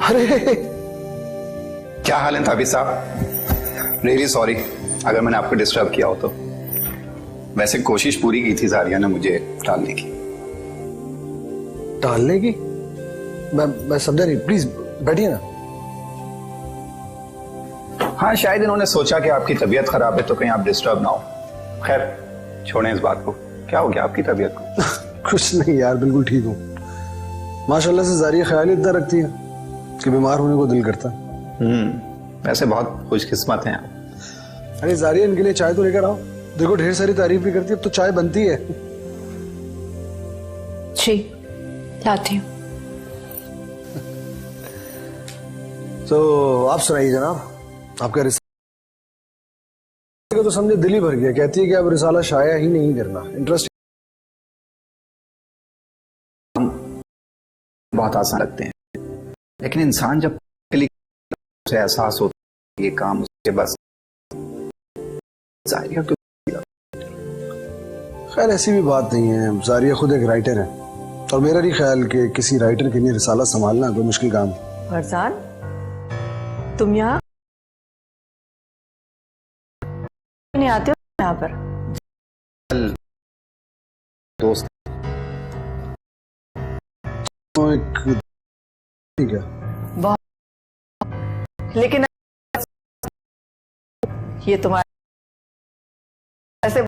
अरे क्या हाल है ताबिश साहब? रियली सॉरी अगर मैंने आपको डिस्टर्ब किया हो तो। वैसे कोशिश पूरी की थी जारिया ने मुझे टालने की। टालने की? मैं समझा नहीं, प्लीज बैठिए ना। हाँ, शायद इन्होंने सोचा कि आपकी तबीयत खराब है तो कहीं आप डिस्टर्ब ना हो। खैर छोड़ें इस बात को। क्या हो गया आपकी तबीयत को? कुछ नहीं यार, बिल्कुल ठीक हूँ। माशाल्लाह से जारिया ख्याल इतना रखती है कि बीमार होने को दिल करता। वैसे बहुत खुशकिस्मत हैं आप। अरे जारिया, इनके लिए चाय तो लेकर आओ। देखो ढेर सारी तारीफ भी करती है, अब तो चाय बनती है। जी लाती हूँ। तो आप सुनाइए जनाब, आपका रिसाला तो समझे दिल ही भर गया। कहती है कि अब रिसाला शाया ही नहीं करना। इंटरेस्ट बहुत आसान लगते हैं, लेकिन इंसान जब उसे एहसास होता है ये काम उसके बस जारिया क्यों? खैर ऐसी भी बात नहीं है, जारिया खुद एक राइटर है और मेरा नहीं ख्याल कि किसी राइटर के लिए रिसाला संभालना कोई मुश्किल काम है। फरजान, तुम यहाँ नहीं आते हो यहाँ पर? दोस्त तो एक ठीक है, बहुत, लेकिन ये तुम्हारे ऐसे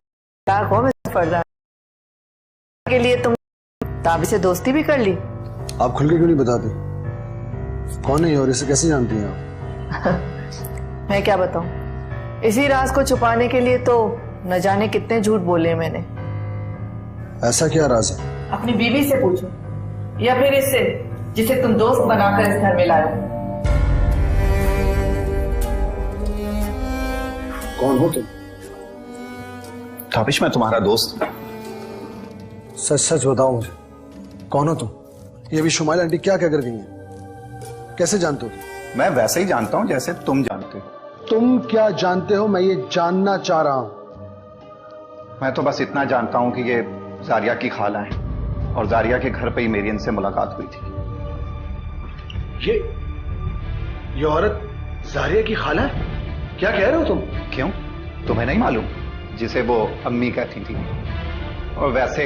फरजान के लिए तुम ताबी से दोस्ती भी कर ली? आप खुल के क्यों नहीं बताते कौन है और इसे कैसे जानती हैं आप? मैं क्या बताऊं, इसी राज को छुपाने के लिए तो न जाने कितने झूठ बोले मैंने। ऐसा क्या राज है? अपनी बीवी से पूछो या फिर इससे जिसे तुम दोस्त बनाकर इस घर में लाए हो। कौन हो तुम? ताबिश, मैं तुम्हारा दोस्त। सच सच बताओ मुझे, कौन हो तुम? ये भी शुमाइल आंटी क्या क्या कर गई हैं? कैसे जानते हो? मैं वैसे ही जानता हूं जैसे तुम जानते हो। तुम क्या जानते हो, मैं ये जानना चाह रहा हूं। मैं तो बस इतना जानता हूं कि ये जारिया की खाला है और जारिया के घर पे ही मेरी इनसे मुलाकात हुई थी। ये औरत जारिया की खाला है? क्या कह रहे हो तुम? क्यों, तुम्हें नहीं मालूम? जिसे वो अम्मी कहती थी। और वैसे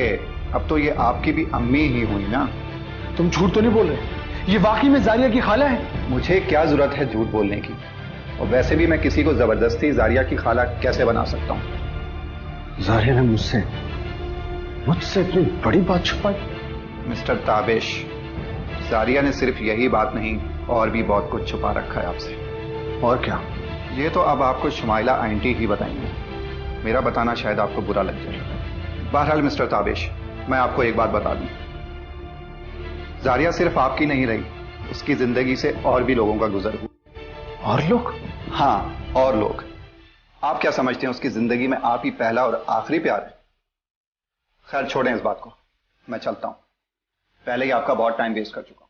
अब तो ये आपकी भी अम्मी ही हुई ना। तुम झूठ तो नहीं बोल रहे? ये वाकई में जारिया की खाला है? मुझे क्या जरूरत है झूठ बोलने की? और वैसे भी मैं किसी को जबरदस्ती जारिया की खाला कैसे बना सकता हूं? जारिया ने मुझसे इतनी बड़ी बात छुपाई? मिस्टर ताबिश, जारिया ने सिर्फ यही बात नहीं और भी बहुत कुछ छुपा रखा है आपसे। और क्या? ये तो अब आपको शुमाइला आंटी ही बताएंगे। मेरा बताना शायद आपको बुरा लग जाए। बहरहाल मिस्टर ताबिश, मैं आपको एक बात बता दूं, जारिया सिर्फ आपकी नहीं रही, उसकी जिंदगी से और भी लोगों का गुजर हुआ। और लोग? हाँ, और लोग। आप क्या समझते हैं उसकी जिंदगी में आप ही पहला और आखिरी प्यार है? खैर छोड़ें इस बात को, मैं चलता हूं। पहले ही आपका बहुत टाइम वेस्ट कर चुका हूं।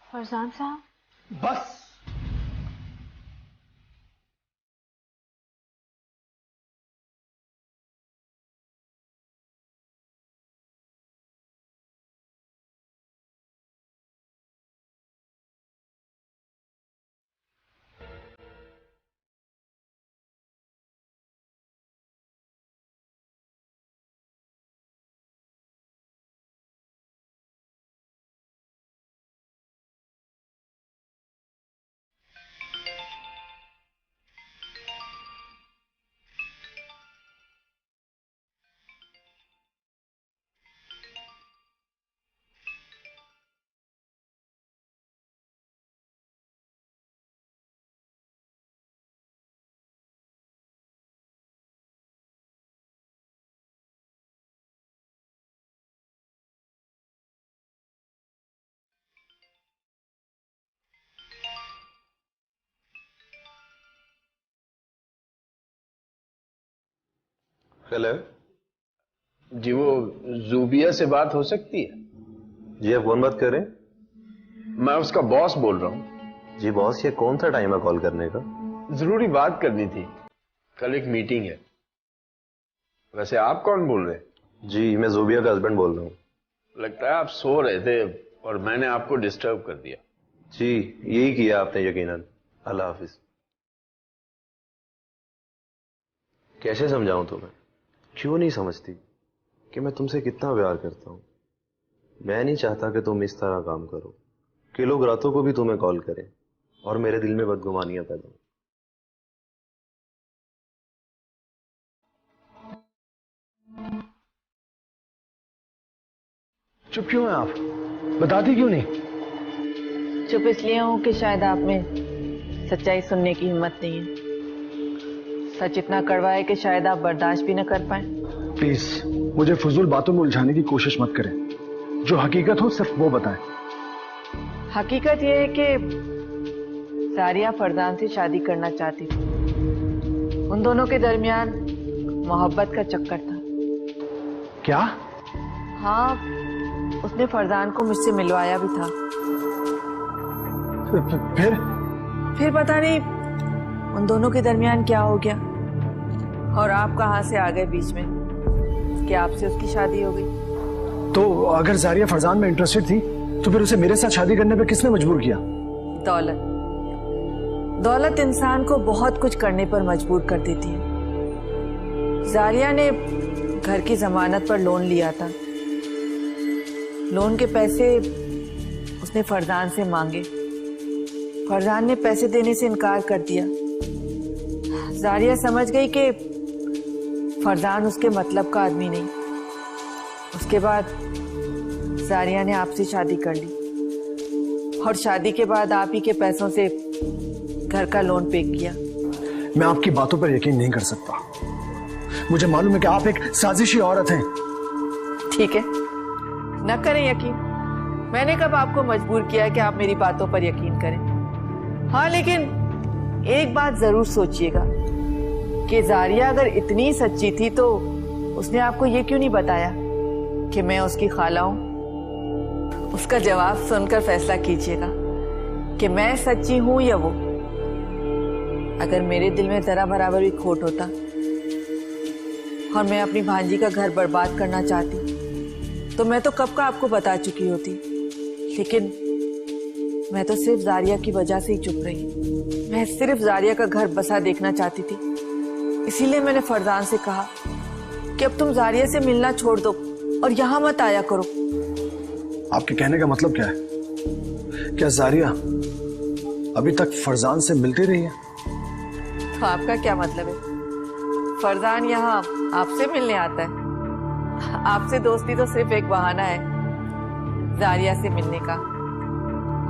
फरजान साहब, बस हेलो जी, वो जूबिया से बात हो सकती है? जी, आप कौन बात कर रहे हैं? मैं उसका बॉस बोल रहा हूँ। जी बॉस, ये कौन सा टाइम है कॉल करने का? जरूरी बात करनी थी, कल एक मीटिंग है। वैसे आप कौन बोल रहे हैं? जी मैं जोबिया का हस्बैंड बोल रहा हूँ। लगता है आप सो रहे थे और मैंने आपको डिस्टर्ब कर दिया। जी यही किया आपने यकीनन। अल्लाह हाफिज। कैसे समझाऊं तुम्हें? क्यों नहीं समझती कि मैं तुमसे कितना प्यार करता हूं? मैं नहीं चाहता कि तुम इस तरह काम करो कि लोग रातों को भी तुम्हें कॉल करें और मेरे दिल में बदगुमानियां पैदा हो। चुप क्यों हैं आप? बताती क्यों नहीं? चुप इसलिए हूं कि शायद आप में सच्चाई सुनने की हिम्मत नहीं है। सच इतना कड़वा है कि शायद आप बर्दाश्त भी न कर पाए। प्लीज मुझे फजूल बातों में उलझाने की कोशिश मत करें। जो हकीकत हो सिर्फ वो बताएं। हकीकत यह है कि जारिया फरजान से शादी करना चाहती थी। उन दोनों के दरमियान मोहब्बत का चक्कर था। क्या? हाँ, उसने फरजान को मुझसे मिलवाया भी था। फिर पता नहीं उन दोनों के दरमियान क्या हो गया और आप कहां से आ गए बीच में कि आपसे उसकी शादी हो गई। तो अगर जारिया फरजान में इंटरेस्टेड थी तो फिर उसे मेरे साथ शादी करने पे किसने मजबूर किया? दौलत इंसान को बहुत कुछ करने पर मजबूर कर देती है। जारिया ने घर की जमानत पर लोन लिया था। लोन के पैसे उसने फरजान से मांगे। फरजान ने पैसे देने से इनकार कर दिया। जारिया समझ गई कि फरजान उसके मतलब का आदमी नहीं। उसके बाद जारिया ने आपसे शादी कर ली और शादी के बाद आप ही के पैसों से घर का लोन पे किया। मैं आपकी बातों पर यकीन नहीं कर सकता। मुझे मालूम है कि आप एक साजिशी औरत हैं। ठीक है, न करें यकीन। मैंने कब आपको मजबूर किया है कि आप मेरी बातों पर यकीन करें? हाँ, लेकिन एक बात जरूर सोचिएगा कि जारिया अगर इतनी सच्ची थी तो उसने आपको ये क्यों नहीं बताया कि मैं उसकी खाला हूं? उसका जवाब सुनकर फैसला कीजिएगा कि मैं सच्ची हूं या वो। अगर मेरे दिल में जरा बराबर भी खोट होता और मैं अपनी भांजी का घर बर्बाद करना चाहती तो मैं तो कब का आपको बता चुकी होती। लेकिन मैं तो सिर्फ जारिया की वजह से ही चुप रही। मैं सिर्फ जारिया का घर बसा देखना चाहती थी। इसीलिए मैंने फरजान से कहा कि अब तुम जारिया से मिलना छोड़ दो और यहां मत आया करो। आपके कहने का मतलब क्या है? क्या जारिया अभी तक फरजान से मिलती रही है? तो आपका क्या मतलब है? फरजान यहाँ आपसे मिलने आता है। आपसे दोस्ती तो सिर्फ एक बहाना है जारिया से मिलने का।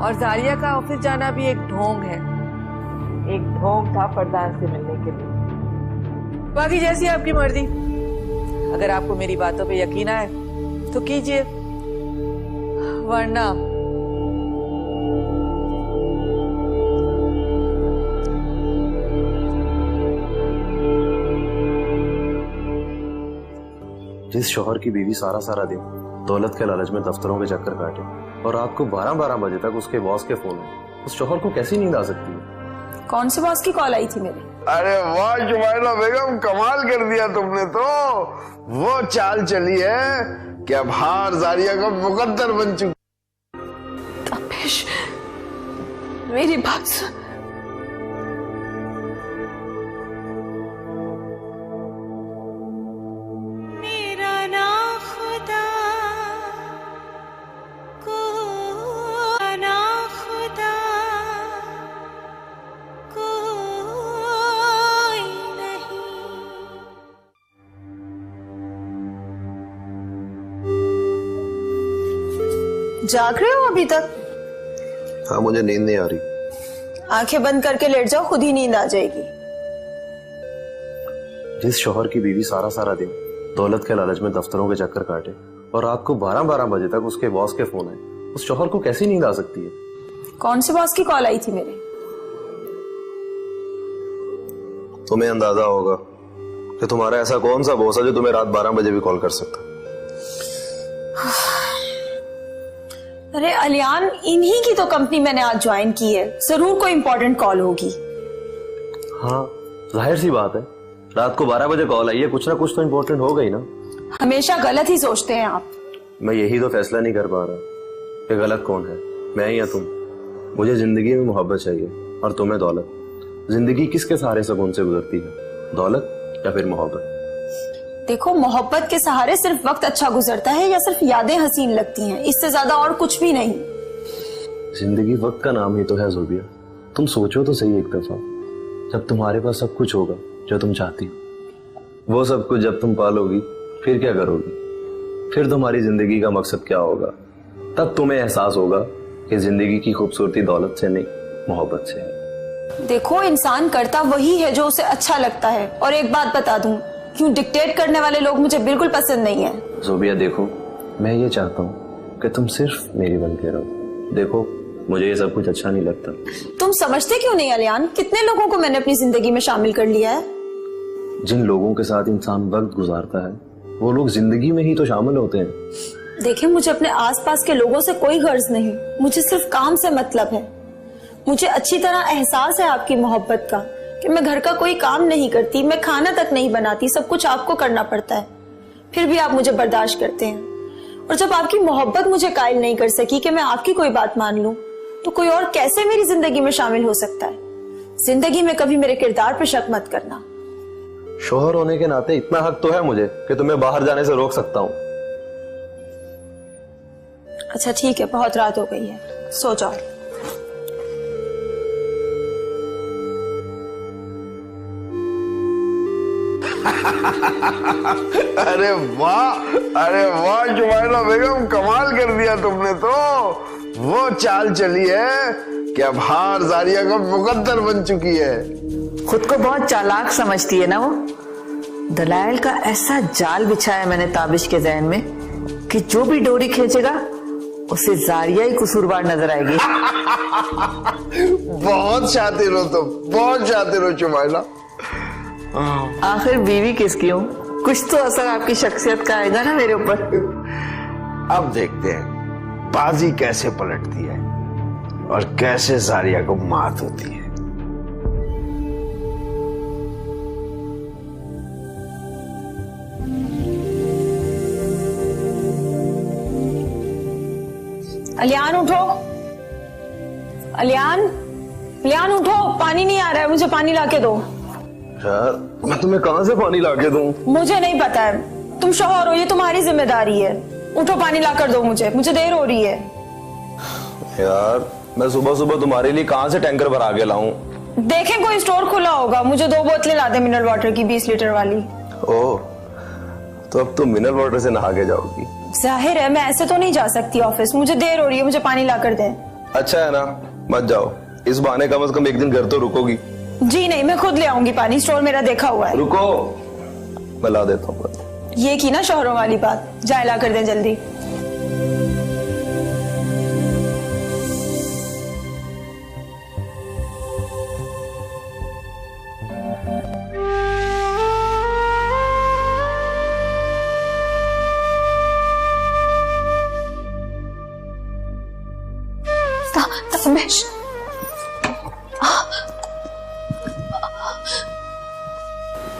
और जारिया का ऑफिस जाना भी एक ढोंग है। एक ढोंग था फरजान से मिलने के लिए। बाकी जैसी आपकी मर्जी। अगर आपको मेरी बातों पे यकीन आए तो कीजिए, वरना जिस शौहर की बीवी सारा सारा दिन दौलत के लालच में दफ्तरों के चक्कर काटे और रात को 12-12 बजे तक उसके बॉस के फोन है, उस शौहर को कैसी नींद आ सकती है? कौन से बॉस की कॉल आई थी मेरी? अरे वाह जुबैदा बेगम, कमाल कर दिया तुमने तो। वो चाल चली है कि अब हार जारिया का मुकद्दर बन चुकी। ताबिश, मेरी बात सुन। जाग रहे हो अभी तक? हाँ, मुझे नींद नहीं आ रही। आंखें बंद करके लेट जाओ, खुद ही नींद आ जाएगी। जिस शौहर की बीवी सारा सारा दिन दौलत के लालच में दफ्तरों के चक्कर काटे और रात को 12-12 बजे तक उसके बॉस के फोन है, उस शौहर को कैसी नींद आ सकती है? कौन से बॉस की कॉल आई थी मेरी? तुम्हें अंदाजा होगा कि तुम्हारा ऐसा कौन सा बॉस है जो तुम्हें रात 12 बजे भी कॉल कर सकता? अरे अलियान, इन्हीं की तो कंपनी मैंने आज ज्वाइन की है, जरूर कोई इंपॉर्टेंट कॉल होगी। हाँ, जाहिर सी बात है, रात को 12 बजे कॉल आई है, कुछ ना कुछ तो इम्पोर्टेंट हो गई ना। हमेशा गलत ही सोचते हैं आप। मैं यही तो फैसला नहीं कर पा रहा कि गलत कौन है, मैं या तुम। मुझे जिंदगी में मोहब्बत चाहिए और तुम्हें दौलत। जिंदगी किसके सहारे सुकून से गुजरती है, दौलत या फिर मोहब्बत? देखो, मोहब्बत के सहारे सिर्फ वक्त अच्छा गुजरता है या सिर्फ यादें हसीन लगती हैं, इससे ज्यादा और कुछ भी नहीं। जिंदगी वक्त का नाम ही तो है ज़ोबिया। तुम सोचो तो सही एक दफा, जब तुम्हारे पास सब कुछ होगा जो तुम चाहती हो, वो सब कुछ जब तुम पालोगी फिर क्या करोगी? फिर तुम्हारी जिंदगी का मकसद क्या होगा? तब तुम्हें एहसास होगा कि जिंदगी की खूबसूरती दौलत से नहीं, मोहब्बत से है। देखो, इंसान करता वही है जो उसे अच्छा लगता है। और एक बात बता दूं, क्यों डिक्टेट करने वाले लोग मुझे बिल्कुल पसंद नहीं है। ज़ोबिया देखो, मैं ये चाहता हूँ कि तुम सिर्फ मेरी बन के रहो। देखो, मुझे ये सब कुछ अच्छा नहीं लगता। तुम समझते क्यों नहीं अलियान, कितने लोगों को मैंने अपनी जिंदगी में शामिल कर लिया है। जिन लोगों के साथ इंसान वक्त गुजारता है वो लोग जिंदगी में ही तो शामिल होते हैं। देखिए, मुझे अपने आसपास के लोगों से कोई गर्ज नहीं, मुझे सिर्फ काम से मतलब है। मुझे अच्छी तरह एहसास है आपकी मोहब्बत का कि मैं घर का कोई काम नहीं करती, मैं खाना तक नहीं बनाती, सब कुछ आपको करना पड़ता है, फिर भी आप मुझे बर्दाश्त करते हैं। और जब आपकी मोहब्बत मुझे कायल नहीं कर सकी कि मैं आपकी कोई बात मान लूं, तो कोई और कैसे मेरी जिंदगी में शामिल हो सकता है। जिंदगी में कभी मेरे किरदार पर शक मत करना। शोहर होने के नाते इतना हक तो है मुझे कि तुम्हें बाहर जाने से रोक सकता हूँ। अच्छा ठीक है, बहुत रात हो गई है, सो जाओ। अरे वाह जुमैला बेगम, कमाल कर दिया तुमने तो। वो चाल चली है कि अब हार जारिया का मुकद्दर बन चुकी है। खुद को बहुत चालाक समझती है ना वो। दलाइल का ऐसा जाल बिछाया मैंने ताबिश के ज़हन में कि जो भी डोरी खींचेगा उसे जारिया ही कसूरवार नजर आएगी। बहुत शातिर हो तुम, बहुत शातिर हो जुमैला। आखिर बीवी किसकी हूँ, कुछ तो असर आपकी शख्सियत का आएगा ना मेरे ऊपर। अब देखते हैं बाजी कैसे पलटती है और कैसे जारिया को मात होती है। अलियान उठो, अलियान, अलियान उठो, पानी नहीं आ रहा है, मुझे पानी लाके दो। यार, मैं तुम्हें कहां से पानी लाके दूं? मुझे नहीं पता है, तुम शौहर हो, ये तुम्हारी जिम्मेदारी है। उठो, पानी लाकर दो मुझे देर हो रही है। यार, मैं सुबह सुबह तुम्हारे लिए कहां से टैंकर भरा के लाऊं? देखें कोई स्टोर खुला होगा, मुझे 2 बोतलें ला दे मिनरल वाटर की, 20 लीटर वाली। ओह, तो अब तुम मिनरल वाटर से नहा के जाओगी? जाहिर है, मैं ऐसे तो नहीं जा सकती ऑफिस, मुझे देर हो रही है, मुझे पानी लाकर दे। अच्छा है ना, मत जाओ, इस बहाने कम से कम एक दिन घर तो रुकोगी। जी नहीं, मैं खुद ले आऊंगी पानी, स्टोर मेरा देखा हुआ है। रुको, मैं ला देता हूँ। ये की ना शौहरों वाली बात, जाए ला कर दें जल्दी। ताबिश,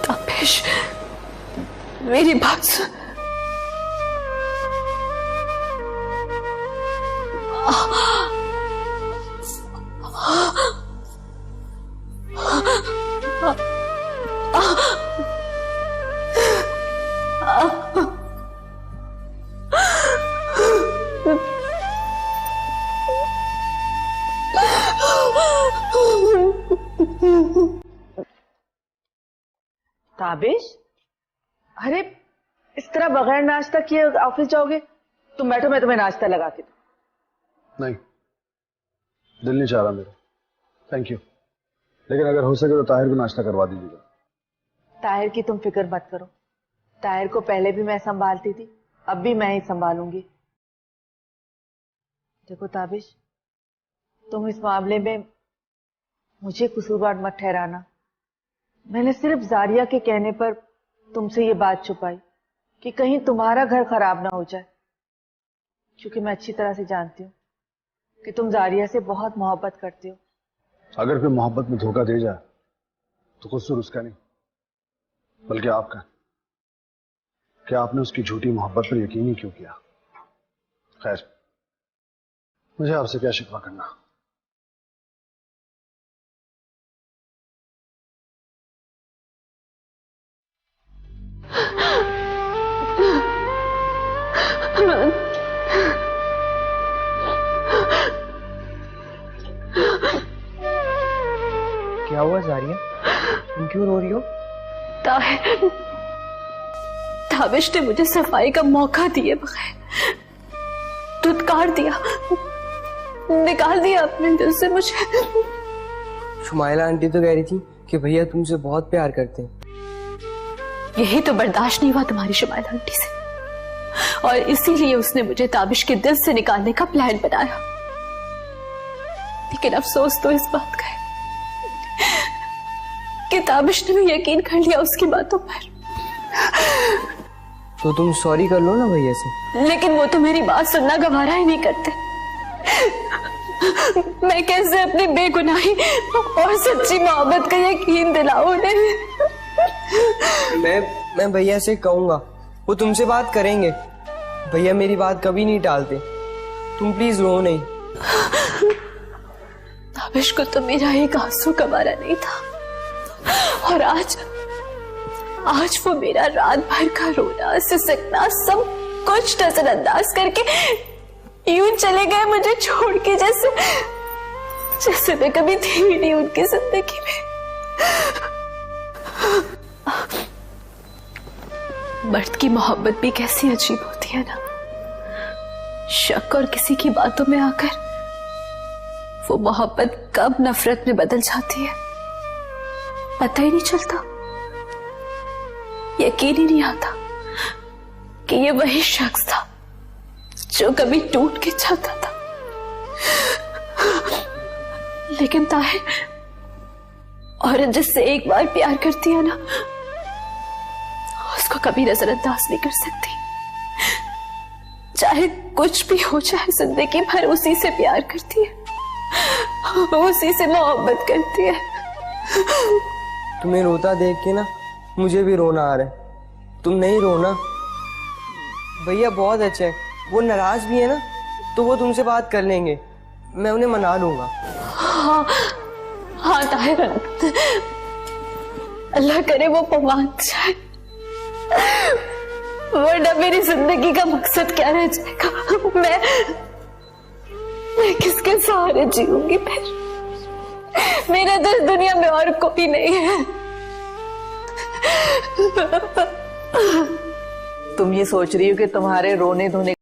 ताबिश, मेरी बात सुन। ताबिश, अरे इस तरह बगैर नाश्ता किए ऑफिस जाओगे? तुम बैठो, मैं तुम्हें नाश्ता लगा के दूं। नहीं, दिल नहीं चाह रहा मेरा, थैंक यू। लेकिन अगर हो सके तो ताहिर को नाश्ता करवा दीजिएगा। ताहिर की तुम फिक्र मत करो, ताहिर को पहले भी मैं संभालती थी, अब भी मैं ही संभालूंगी। देखो ताबिश, तुम इस मामले में मुझे कसूरवार मत ठहराना। मैंने सिर्फ जारिया के कहने पर तुमसे ये बात छुपाई कि कहीं तुम्हारा घर खराब ना हो जाए, क्योंकि मैं अच्छी तरह से जानती हूँ कि तुम जारिया से बहुत मोहब्बत करते हो। अगर कोई मोहब्बत में धोखा दे जाए तो कसूर उसका नहीं बल्कि आपका। क्या आपने उसकी झूठी मोहब्बत पर यकीन ही क्यों किया? खैर, मुझे आपसे क्या शिकवा करना। क्या हुआ जारिया, तुम क्यों रो रही हो? ताबिश ने मुझे सफाई का मौका दिए बगैर धुतकार दिया, निकाल दिया अपने दिल से मुझे। शुमाइला आंटी तो कह रही थी कि भैया तुमसे बहुत प्यार करते हैं। यही तो बर्दाश्त नहीं हुआ तुम्हारी शुमाइला आंटी से, और इसीलिए उसने मुझे ताबिश के दिल से निकालने का प्लान बनाया। लेकिन अफसोस तो इस बात का है कि ताबिश ने भी यकीन कर लिया उसकी बातों पर। तो तुम सॉरी कर लो ना भैया से। लेकिन वो तो मेरी बात सुनना गवारा ही नहीं करते। मैं कैसे अपनी बेगुनाही और सच्ची मोहब्बत का यकीन दिलाऊं उन्हें? मैं भैया से कहूंगा, वो तुमसे बात करेंगे। भैया मेरी बात कभी नहीं टालते, तुम प्लीज रो नहीं। ताबिश को तो मेरा एक आंसू गवारा नहीं था, और आज वो मेरा रात भर का रोना, सिसकना सब कुछ नजरअंदाज करके यूं चले गए मुझे छोड़ के, जैसे मैं कभी थी ही नहीं उनकी जिंदगी में। मर्द की मोहब्बत भी कैसी अजीब होती है ना। शक और किसी की बातों में आकर वो मोहब्बत कब नफरत में बदल जाती है पता ही नहीं चलता। यकीन ही नहीं आता कि ये वही शख्स था जो कभी टूट के जाता था। लेकिन ताहिर, औरत जिससे एक बार प्यार करती है ना, उसको कभी नजरअंदाज नहीं कर सकती। चाहे कुछ भी हो जाए, जिंदगी भर उसी से प्यार करती है, उसी से मोहब्बत करती है। तुम्हें रोता देख के ना मुझे भी रोना आ रहा है। तुम नहीं रोना, भैया बहुत अच्छे हैं। वो नाराज भी है ना तो वो तुमसे बात कर लेंगे, मैं उन्हें मना लूंगा। हाँ ताहिर, अल्लाह करे वो मान जाए, वरना मेरी जिंदगी का मकसद क्या रह जाएगा? मैं किसके सहारे जीऊंगी फिर? मेरा तो इस दुनिया में और कोई नहीं है। तुम ये सोच रही हो कि तुम्हारे रोने धोने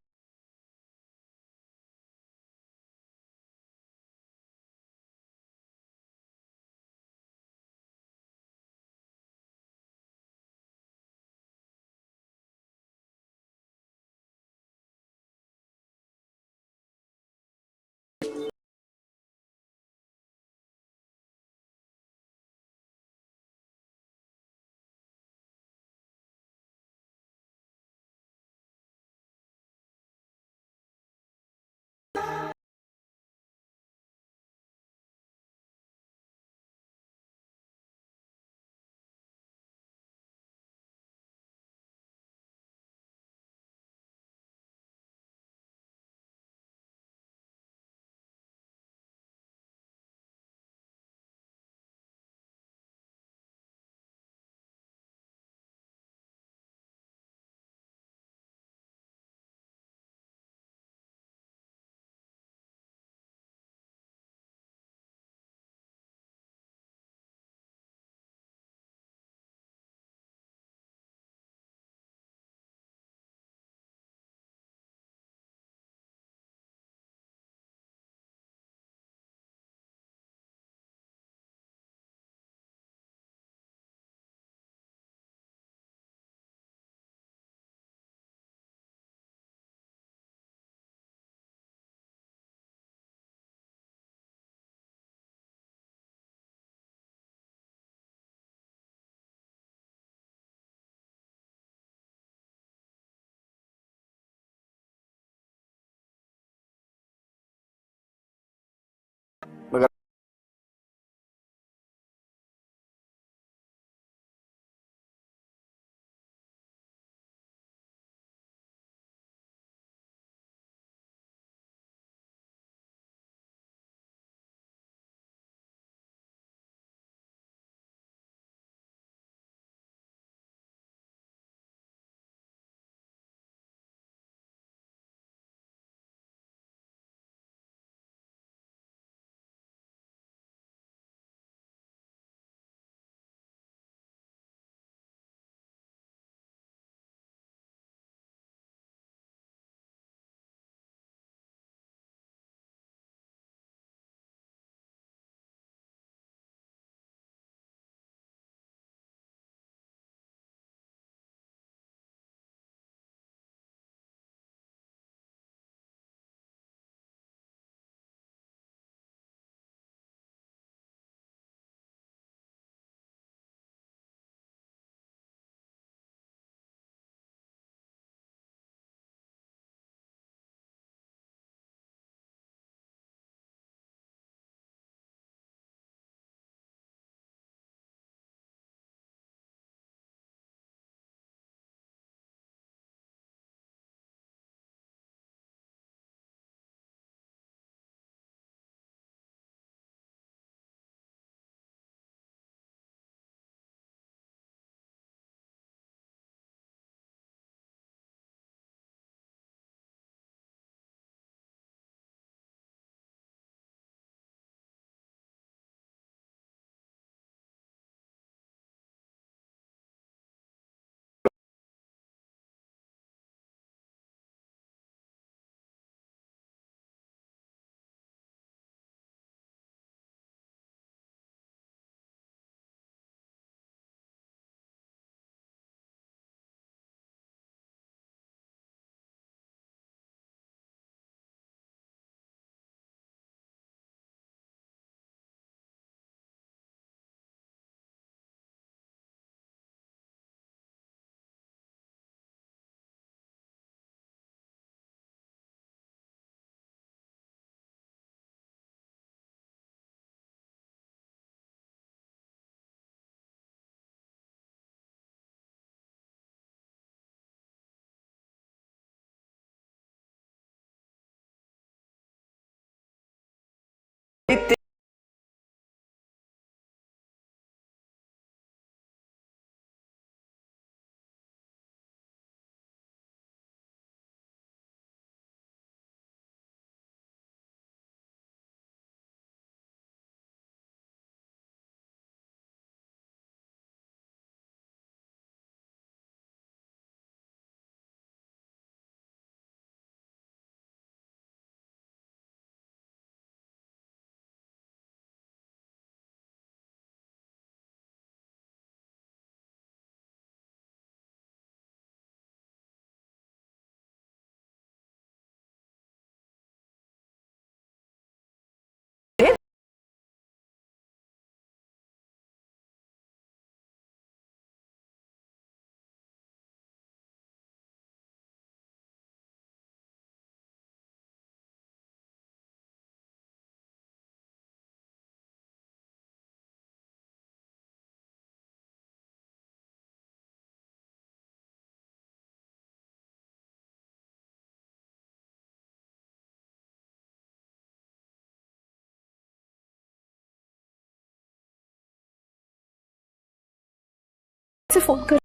से फोन कर।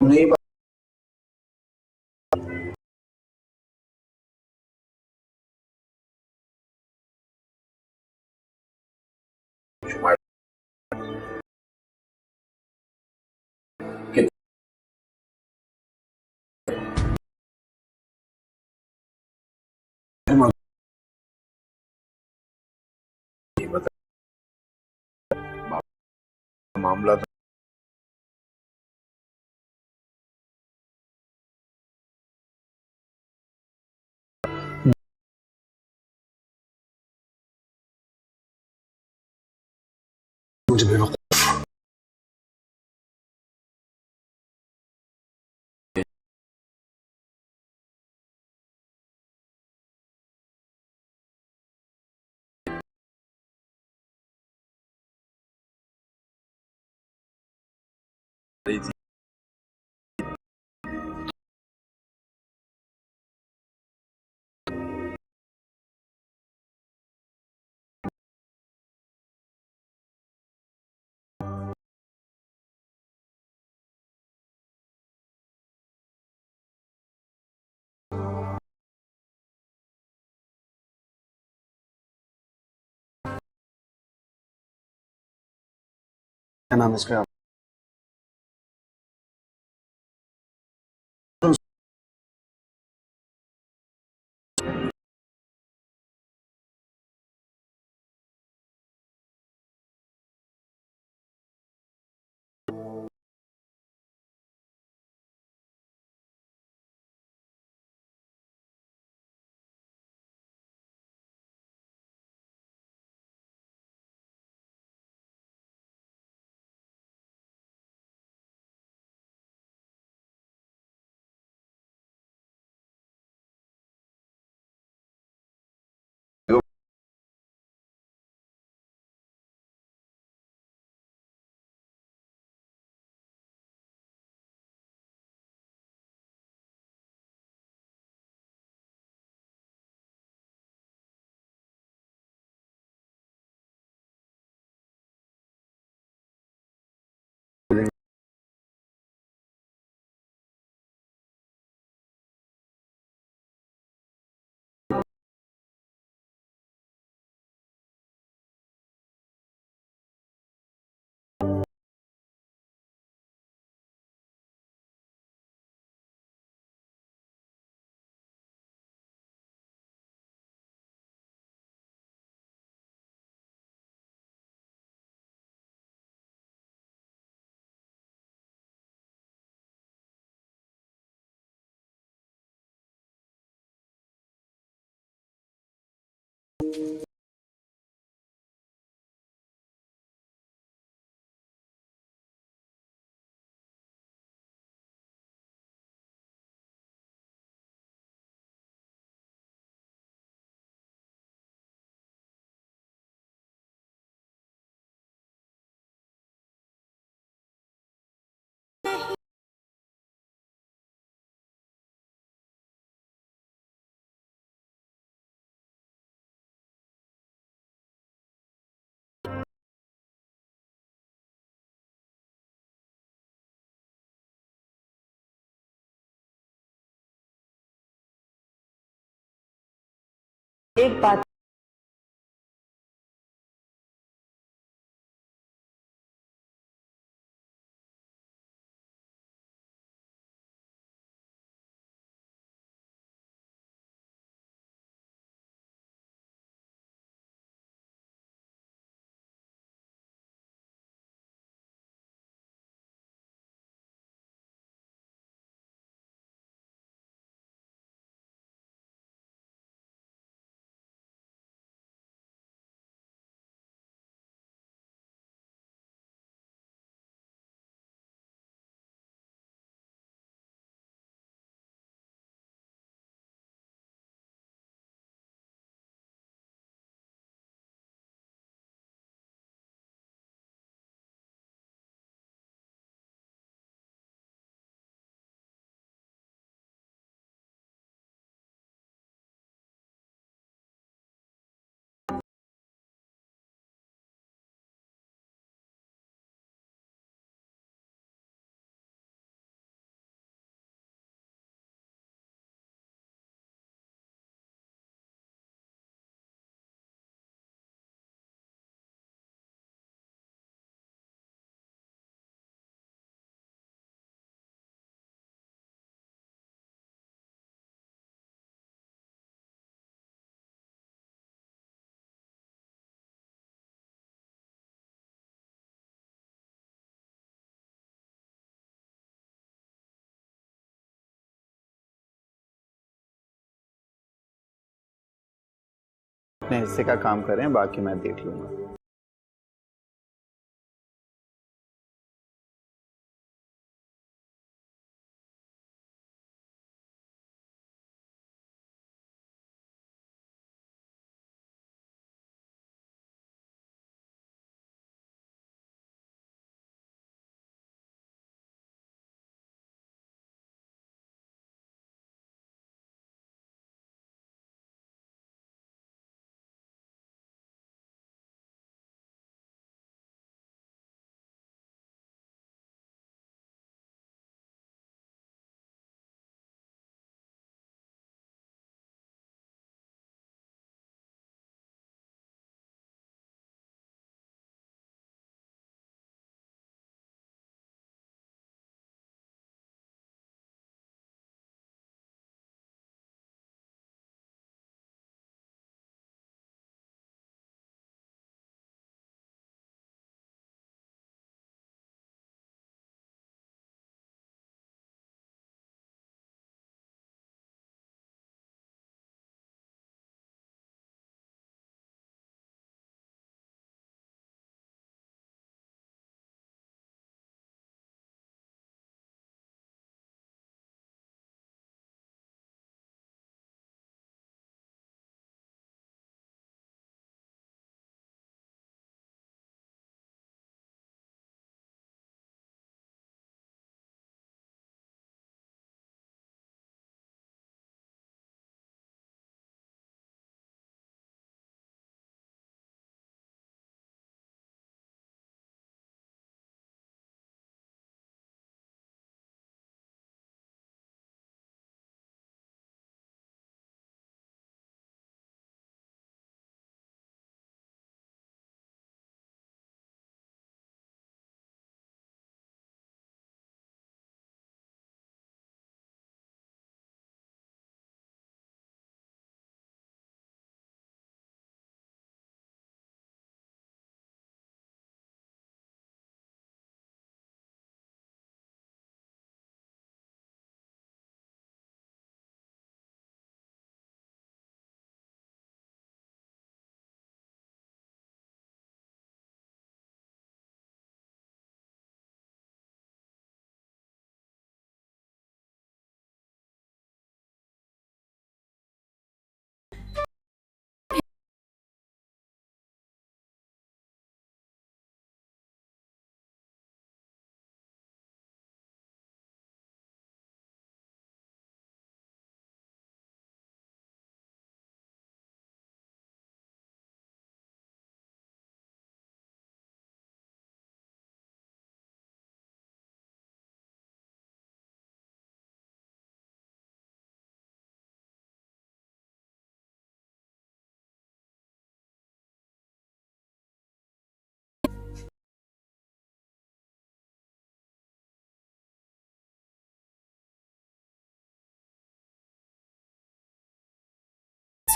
नहीं मामला था। मुझे बेवकूफ रही थी। क्या नाम है इसका? एक बात अपने हिस्से का काम करें, बाकी मैं देख लूंगा।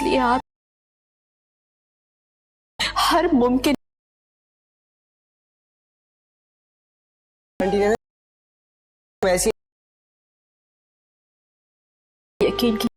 इसलिए आप हर मुमकिन आंटी ने ना ऐसी यकीन की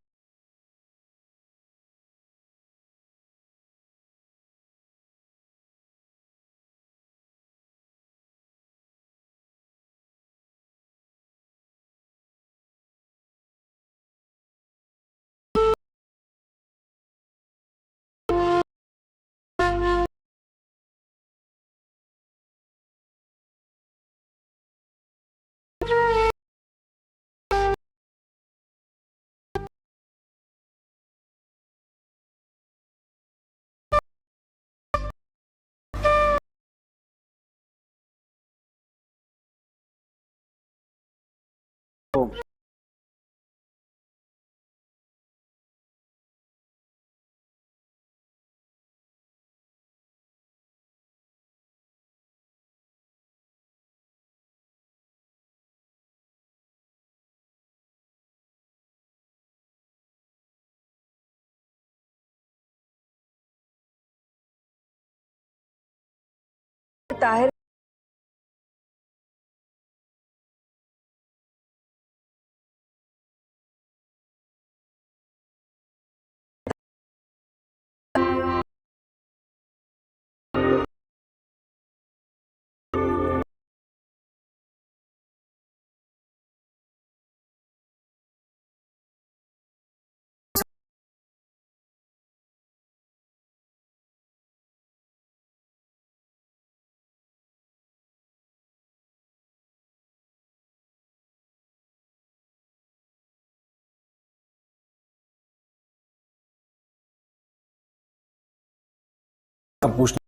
ताहिर पूछना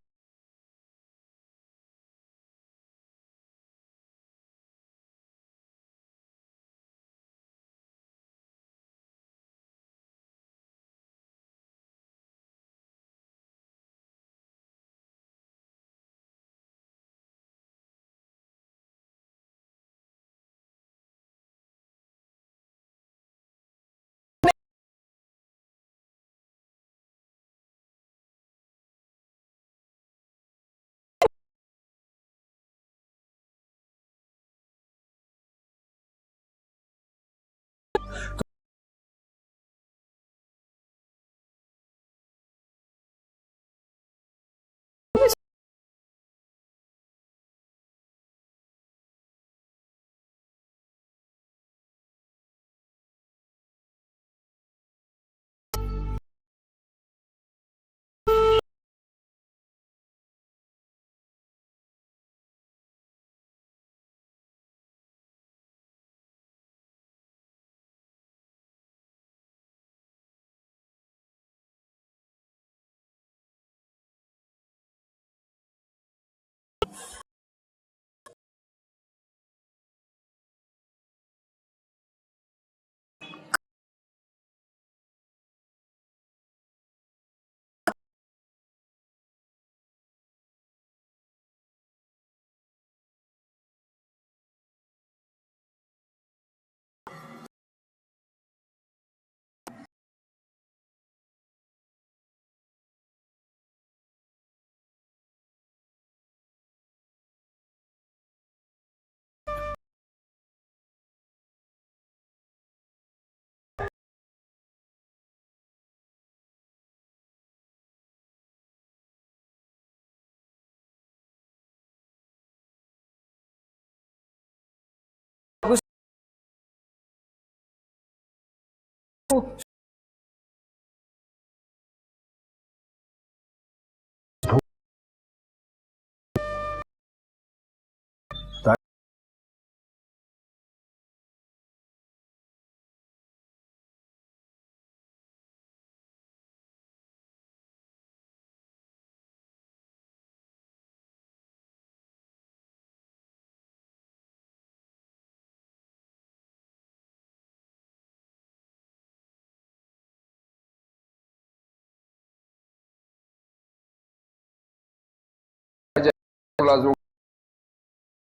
मुलाजिमों